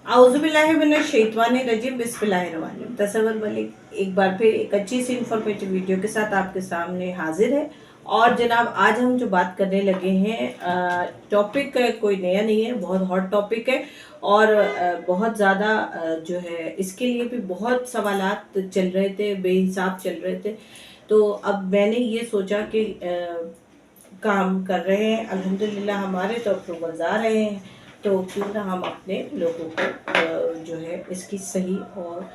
आउज़ुबिल्लाहिमिनश्शैतानिर्रजीम बिस्मिल्लाहिर्रहमानिर्रहीम। तसव्वुर मलिक एक बार फिर एक अच्छी सी इंफॉर्मेटिव वीडियो के साथ आपके सामने हाजिर है। और जनाब आज हम जो बात करने लगे हैं, टॉपिक कोई नया नहीं है, बहुत हॉट टॉपिक है। और बहुत ज़्यादा जो है इसके लिए भी बहुत सवालात चल रहे थे, बेहिसाब चल रहे थे। तो अब मैंने ये सोचा कि काम कर रहे हैं, अल्हम्दुलिल्लाह हमारे तो अप्रूवल्स आ रहे हैं, तो क्यों ना हम अपने लोगों को जो है इसकी सही और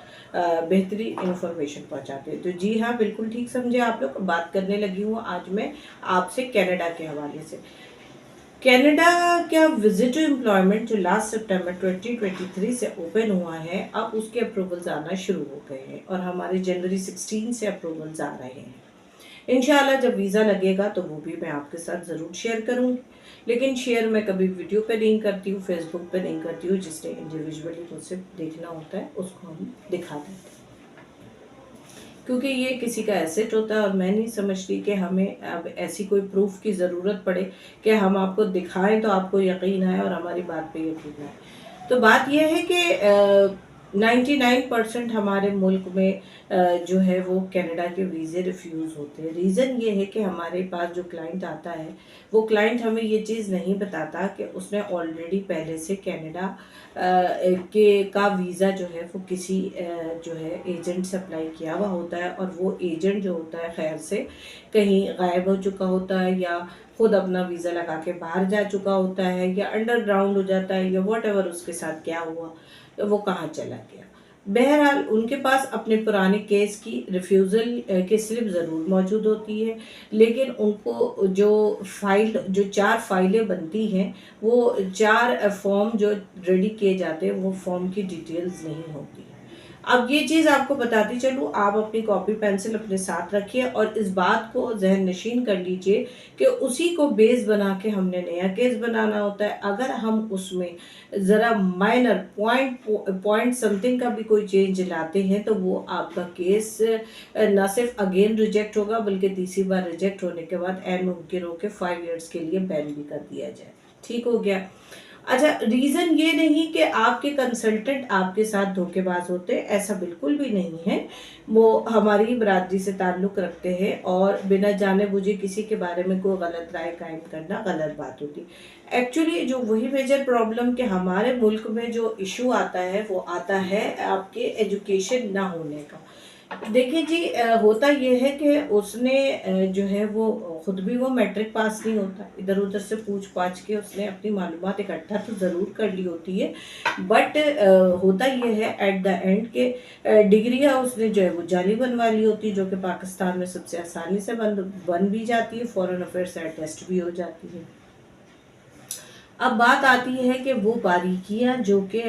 बेहतरीन इंफॉर्मेशन पहुंचाते हैं। तो जी हाँ, बिल्कुल ठीक समझे आप लोग। बात करने लगी हूँ आज मैं आपसे कनाडा के हवाले से। कनाडा का विजिट टू एम्प्लॉयमेंट जो लास्ट सितंबर 2023 से ओपन हुआ है, अब उसके अप्रूवल्स आना शुरू हो गए हैं और हमारे जनवरी 16 से अप्रूवल्स आ रहे हैं। इंशाल्लाह जब वीज़ा लगेगा तो वो भी मैं आपके साथ ज़रूर शेयर करूँगी। लेकिन शेयर मैं कभी वीडियो पे नहीं करती हूँ, फेसबुक पे नहीं करती हूँ। जिसने इंडिविजुअली मुझसे देखना होता है उसको हम दिखा देते हैं, क्योंकि ये किसी का एसेट होता है और मैं नहीं समझती कि हमें अब ऐसी कोई प्रूफ की ज़रूरत पड़े कि हम आपको दिखाएं तो आपको यकीन आए और हमारी बात पे यकीन आए। तो बात यह है कि 99% हमारे मुल्क में जो है वो कनाडा के वीज़े रिफ्यूज़ होते हैं। रीज़न ये है कि हमारे पास जो क्लाइंट आता है वो क्लाइंट हमें ये चीज़ नहीं बताता कि उसने ऑलरेडी पहले से कनाडा के का वीज़ा जो है वो किसी जो है एजेंट से अप्लाई किया हुआ होता है, और वो एजेंट जो होता है खैर से कहीं गायब हो चुका होता है, या खुद अपना वीज़ा लगा के बाहर जा चुका होता है, या अंडरग्राउंड हो जाता है, या वॉट एवर उसके साथ क्या हुआ, तो वो कहाँ चला गया। बहरहाल उनके पास अपने पुराने केस की रिफ्यूज़ल की स्लिप ज़रूर मौजूद होती है, लेकिन उनको जो फाइल जो 4 फाइलें बनती हैं, वो 4 फॉर्म जो रेडी किए जाते हैं वो फॉर्म की डिटेल्स नहीं होती। अब ये चीज़ आपको बताती चलूँ, आप अपनी कॉपी पेंसिल अपने साथ रखिए और इस बात को ज़हन नशीन कर लीजिए कि उसी को बेस बना के हमने नया केस बनाना होता है। अगर हम उसमें ज़रा माइनर पॉइंट समथिंग का भी कोई चेंज लाते हैं तो वो आपका केस ना सिर्फ अगेन रिजेक्ट होगा, बल्कि तीसरी बार रिजेक्ट होने के बाद एन मुमकिन हो के 5 ईयर्स के लिए बैन भी कर दिया जाए। ठीक हो गया। अच्छा, रीज़न ये नहीं कि आपके कंसल्टेंट आपके साथ धोखेबाज होते, ऐसा बिल्कुल भी नहीं है। वो हमारी बरादरी से ताल्लुक़ रखते हैं और बिना जाने बुझे किसी के बारे में कोई गलत राय कायम करना गलत बात होती। एक्चुअली जो वही मेजर प्रॉब्लम कि हमारे मुल्क में जो इशू आता है वो आता है आपके एजुकेशन ना होने का। देखिए जी, होता ये है कि उसने जो है वो खुद भी वो मैट्रिक पास नहीं होता, इधर उधर से पूछ पाछ के उसने अपनी मालूमात इकट्ठा तो ज़रूर कर ली होती है, बट होता ये है एट द एंड के डिग्रियाँ उसने जो है वो जाली बनवा ली होती है, जो कि पाकिस्तान में सबसे आसानी से बन भी जाती है, फॉरेन अफेयर्स से टेस्ट भी हो जाती है। अब बात आती है कि वो बारीकियां जो कि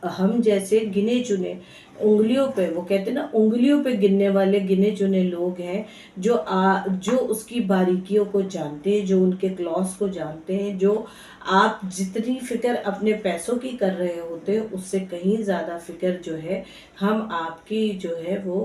हम जैसे गिने चुने उंगलियों पे, वो कहते हैं ना उंगलियों पे गिनने वाले गिने चुने लोग हैं जो उसकी बारीकियों को जानते हैं, जो उनके क्लॉज को जानते हैं, जो आप जितनी फिक्र अपने पैसों की कर रहे होते हैं उससे कहीं ज़्यादा फिक्र जो है हम आपकी जो है वो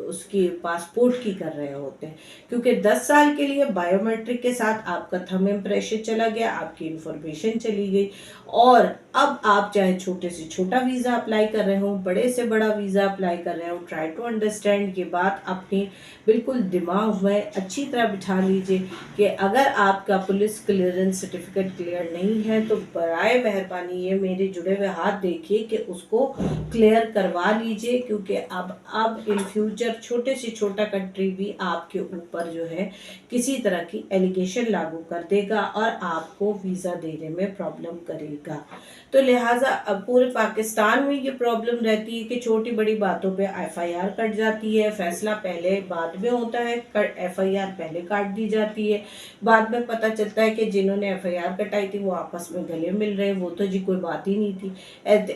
उसकी पासपोर्ट की कर रहे होते हैं। क्योंकि 10 साल के लिए बायोमेट्रिक के साथ आपका थंब इम्प्रेशन चला गया, आपकी इंफॉर्मेशन चली गई, और अब आप चाहे छोटे से छोटा वीज़ा अप्लाई कर रहे हो, बड़े से बड़ा वीज़ा अप्लाई कर रहे हो, ट्राई टू अंडरस्टैंड ये बात अपनी बिल्कुल दिमाग में अच्छी तरह बिठा लीजिए कि अगर आपका पुलिस क्लियरेंस सर्टिफिकेट क्लियर नहीं है तो बराए मेहरबानी ये मेरे जुड़े हुए हाथ देखिए कि उसको क्लियर करवा लीजिए, क्योंकि अब इन फ्यूचर छोटे से छोटा कंट्री भी आपके ऊपर जो है किसी तरह की एलिगेशन लागू कर देगा और आपको वीज़ा देने में प्रॉब्लम करेगा। तो लिहाजा अब पूरे पाकिस्तान में ये प्रॉब्लम रहती है कि छोटी बड़ी बातों पे एफआईआर कट जाती है, फैसला पहले बाद में होता है, एफआईआर पहले काट दी जाती है, बाद में पता चलता है कि जिन्होंने एफआईआर कटाई थी वो आपस में गले मिल रहे हैं, वो तो जी कोई बात ही नहीं थी,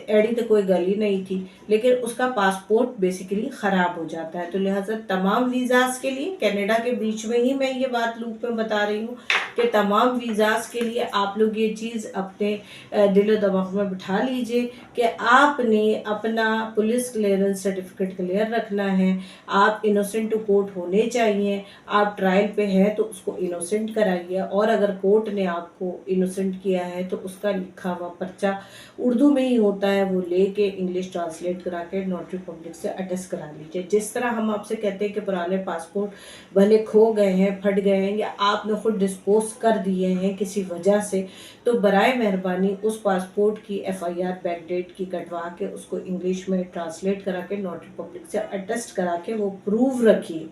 एड़ी तो कोई गली नहीं थी, लेकिन उसका पासपोर्ट बेसिकली ख़राब हो जाता है। तो लिहाजा तमाम वीज़ाज़ के लिए कनाडा के बीच में ही मैं ये बात लूप में बता रही हूँ कि तमाम वीज़ाज़ के लिए आप लोग ये चीज़ अपने दिलो दिमाग दिमाग में बिठा लीजिए कि आपने अपना पुलिस क्लियरेंस सर्टिफिकेट क्लियर रखना है, आप इनोसेंट टू कोर्ट होने चाहिए। आप ट्रायल पे हैं तो उसको इनोसेंट कराइए, और अगर कोर्ट ने आपको इनोसेंट किया है तो उसका लिखा हुआ पर्चा उर्दू में ही होता है, वो लेके इंग्लिश ट्रांसलेट करा के नोटरी पब्लिक से अटेस्ट करा लीजिए। जिस तरह हम आपसे कहते हैं कि पुराने पासपोर्ट भले खो गए हैं, फट गए हैं, या आपने खुद डिस्पोज कर दिए हैं किसी वजह से, तो बराए मेहरबानी उस पासपोर्ट की FIR बैकडेट की कटवा के उसको इंग्लिश में ट्रांसलेट करा के नोटरी पब्लिक से अटेस्ट करा के वो प्रूव रखिए,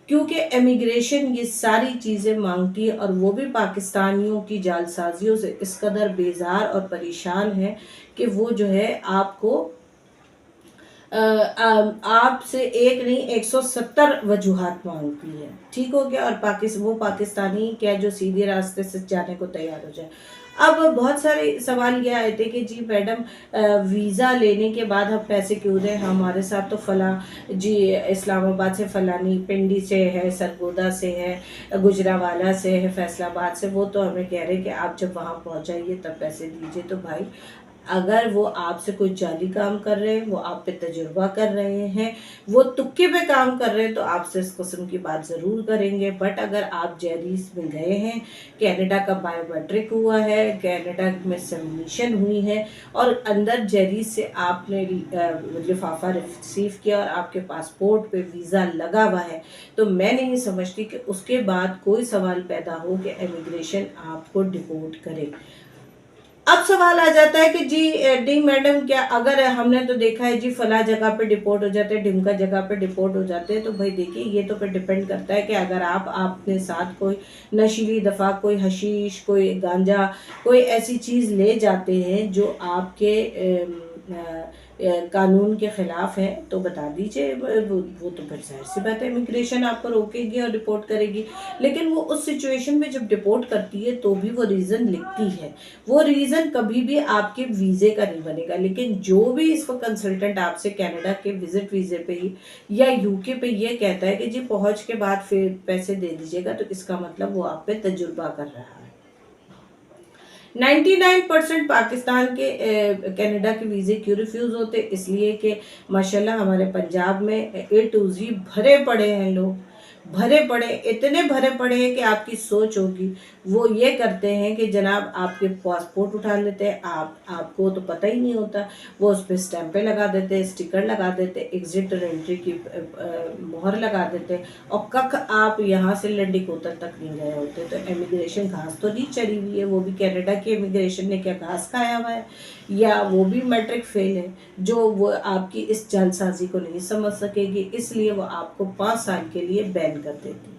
क्योंकि इमिग्रेशन ये सारी चीज़ें मांगती है, और वो भी पाकिस्तानियों की जालसाजियों से इस कदर बेजार और परेशान है कि वो जो है आपको आपसे एक नहीं 170 वजूहात मांगती है। ठीक हो गया। और वो पाकिस्तानी क्या जो सीधे रास्ते से जाने को तैयार हो जाए। अब बहुत सारे सवाल ये आए थे कि जी मैडम वीज़ा लेने के बाद हम पैसे क्यों दें, हमारे साथ तो फला जी इस्लामाबाद से फलानी, पिंडी से है, सरगोदा से है, गुजरावाला से है, फैसलाबाद से, वो तो हमें कह रहे हैं कि आप जब वहाँ पहुँच जाइए तब पैसे दीजिए। तो भाई अगर वो आपसे कोई जाली काम कर रहे हैं, वो आप पे तजुर्बा कर रहे हैं, वो तुक्के पे काम कर रहे हैं, तो आपसे इस किस्म की बात ज़रूर करेंगे। बट अगर आप जेरीस में गए हैं, कनाडा का बायोमेट्रिक हुआ है, कनाडा में सबमिशन हुई है, और अंदर जेरीस से आपने लिफाफा रिसीव किया और आपके पासपोर्ट पे वीज़ा लगा हुआ है, तो मैं नहीं समझती कि उसके बाद कोई सवाल पैदा हो कि इमिग्रेशन आपको डिपोर्ट करे। अब सवाल आ जाता है कि जी डी मैडम क्या अगर हमने तो देखा है जी फला जगह पे डिपोर्ट हो जाते हैं, ढिमका जगह पे डिपोर्ट हो जाते हैं, तो भाई देखिए ये तो फिर डिपेंड करता है कि अगर आप अपने साथ कोई नशीली दफ़ा, कोई हशीश, कोई गांजा, कोई ऐसी चीज़ ले जाते हैं जो आपके कानून के ख़िलाफ़ है, तो बता दीजिए। वो तो फिर जाहिर सी बात है इमिग्रेशन आपको रोकेगी और रिपोर्ट करेगी। लेकिन वो उस सिचुएशन में जब डिपोर्ट करती है तो भी वो रीज़न लिखती है, वो रीज़न कभी भी आपके वीज़े का नहीं बनेगा। लेकिन जो भी इस वक्त कंसल्टेंट आपसे कनाडा के विजिट वीज़े पे ही या UK पे ये कहता है कि जी पहुंच के बाद फिर पैसे दे दीजिएगा, तो इसका मतलब वो आप पे तजुर्बा कर रहा है। 99% पाकिस्तान के कनाडा के वीज़े क्यों रिफ्यूज़ होते, इसलिए कि माशाल्लाह हमारे पंजाब में A to Z भरे पड़े हैं लोग, भरे पड़े, इतने भरे पड़े हैं कि आपकी सोच होगी। वो ये करते हैं कि जनाब आपके पासपोर्ट उठा लेते हैं, आपको तो पता ही नहीं होता, वो उस पर स्टैंपें लगा देते हैं, स्टिकर लगा देते हैं, एग्जिट और एंट्री की मोहर लगा देते हैं, और कख आप यहाँ से लंडी कोतर तक नहीं गए होते। तो इमिग्रेशन घास तो नहीं चढ़ी हुई है, वो भी कनाडा की इमिग्रेशन ने क्या घास खाया हुआ है, या वो भी मैट्रिक फेल है जो वो आपकी इस जालसाजी को नहीं समझ सकेगी, इसलिए वो आपको 5 साल के लिए बैन कर देती है।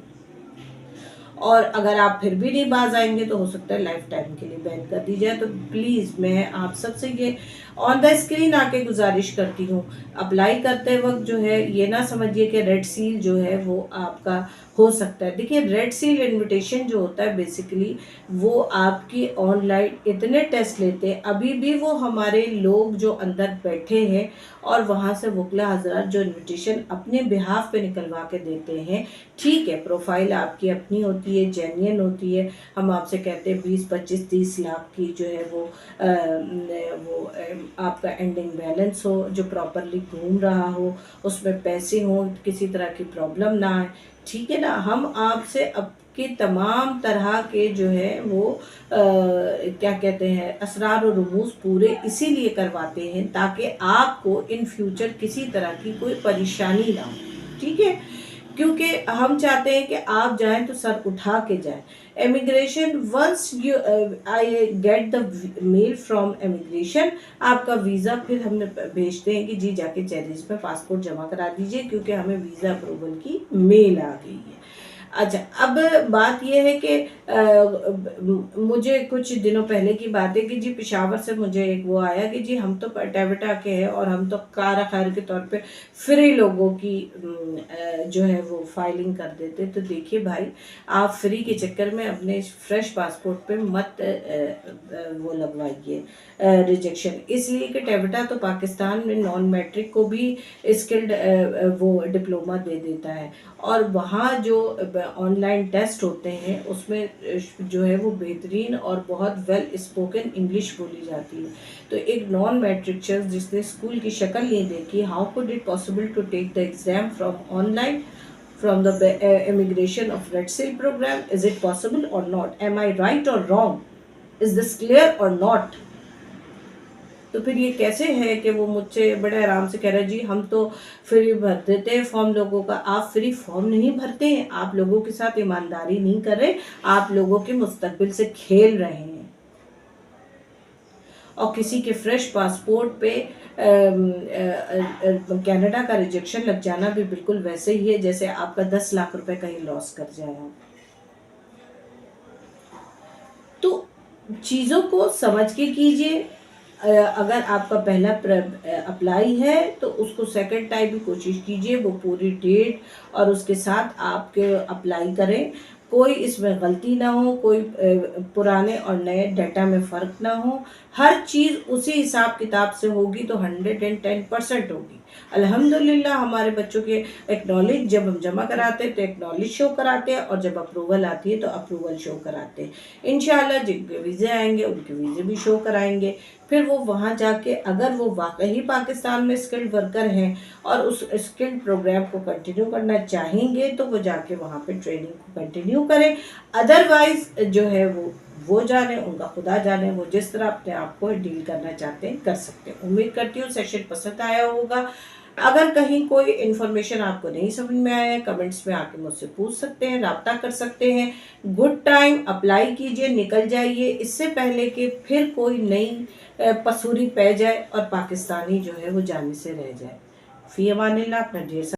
और अगर आप फिर भी नहीं बाज आएंगे तो हो सकता है लाइफ टाइम के लिए बैन कर दी जाए। तो प्लीज़ मैं आप सबसे ये ऑन द स्क्रीन आके गुजारिश करती हूँ, अप्लाई करते वक्त जो है ये ना समझिए कि रेड सील जो है वो आपका हो सकता है। देखिए रेड सील इनविटेशन जो होता है बेसिकली वो आपकी ऑनलाइन इतने टेस्ट लेते हैं, अभी भी वो हमारे लोग जो अंदर बैठे हैं और वहाँ से वकला हजरात जो इनविटेशन अपने बिहाफ पे निकलवा के देते हैं, ठीक है प्रोफाइल आपकी अपनी होती है, जेन्युइन होती है। हम आपसे कहते हैं 20, 25, 30 लाख की जो है वो आपका एंडिंग बैलेंस हो, जो प्रॉपरली घूम रहा हो, उसमें पैसे हों, किसी तरह की प्रॉब्लम ना आए, ठीक है ना। हम आपसे अब के तमाम तरह के जो है वो क्या कहते हैं असरार और रुमूज़ पूरे इसीलिए करवाते हैं ताकि आपको इन फ्यूचर किसी तरह की कोई परेशानी ना हो, ठीक है। क्योंकि हम चाहते हैं कि आप जाएं तो सर उठा के जाएं। Immigration once you I get the mail from immigration, आपका वीज़ा फिर हमने भेजते हैं कि जी जाके चेरीज में पासपोर्ट जमा करा दीजिए क्योंकि हमें वीज़ा अप्रूवल की मेल आ गई है। अच्छा, अब बात यह है कि मुझे कुछ दिनों पहले की बात है कि जी पेशावर से मुझे एक वो आया कि जी हम तो टेविटा के हैं और हम तो कारा खैर के तौर पे फ्री लोगों की जो है वो फाइलिंग कर देते। तो देखिए भाई, आप फ्री के चक्कर में अपने फ्रेश पासपोर्ट पे मत वो लगवाइए रिजेक्शन, इसलिए कि टेविटा तो पाकिस्तान में नॉन मैट्रिक को भी स्किल्ड वो डिप्लोमा दे देता है, और वहाँ जो ऑनलाइन टेस्ट होते हैं उसमें जो है वो बेहतरीन और बहुत वेल स्पोकन इंग्लिश बोली जाती है। तो एक नॉन मैट्रिक शख्स जिसने स्कूल की शक्ल नहीं देखी, how could it possible to take the exam from online from the immigration of Red Seal program? Is it possible or not? Am I right or wrong? Is this clear or not? तो फिर ये कैसे है कि वो मुझसे बड़े आराम से कह रहा है जी हम तो फ्री भर देते हैं फॉर्म लोगों का। आप फ्री फॉर्म नहीं भरते हैं, आप लोगों के साथ ईमानदारी नहीं कर रहे, आप लोगों के मुस्तकबिल से खेल रहे हैं। और किसी के फ्रेश पासपोर्ट पे कनाडा का रिजेक्शन लग जाना भी बिल्कुल वैसे ही है जैसे आपका 10 लाख रुपए कहीं लॉस कर जाए आप। तो चीज़ों को समझ के कीजिए। अगर आपका पहला अप्लाई है तो उसको सेकंड टाइम भी कोशिश कीजिए, वो पूरी डेट और उसके साथ आपके अप्लाई करें, कोई इसमें गलती ना हो, कोई पुराने और नए डाटा में फ़र्क ना हो, हर चीज़ उसी हिसाब किताब से होगी तो 110% होगी। अल्हम्दुलिल्लाह हमारे बच्चों के एक्नॉलेज जब हम जमा कराते हैं तो एक्नॉलेज शो कराते हैं और जब अप्रूवल आती है तो अप्रूवल शो कराते हैं। इंशाल्लाह जिनके वीज़े आएंगे उनके वीज़े भी शो कराएंगे। फिर वो वहाँ जाके अगर वो वाकई पाकिस्तान में स्किल्ड वर्कर हैं और उस स्किल्ड प्रोग्राम को कंटिन्यू करना चाहेंगे तो वो जाके वहाँ पे ट्रेनिंग को कंटिन्यू करें। अदरवाइज़ जो है वो जाने, उनका खुदा जाने, वो जिस तरह अपने आप को डील करना चाहते हैं कर सकते हैं। उम्मीद करती हूँ सेशन पसंद आया होगा। अगर कहीं कोई इन्फॉर्मेशन आपको नहीं समझ में आया है कमेंट्स में आके मुझसे पूछ सकते हैं, राब्ता कर सकते हैं। गुड टाइम, अप्लाई कीजिए, निकल जाइए इससे पहले कि फिर कोई नई पसूरी पै जाए और पाकिस्तानी जो है वो जाने से रह जाए। फ़ी अमानिल्लाह, अपना ढेर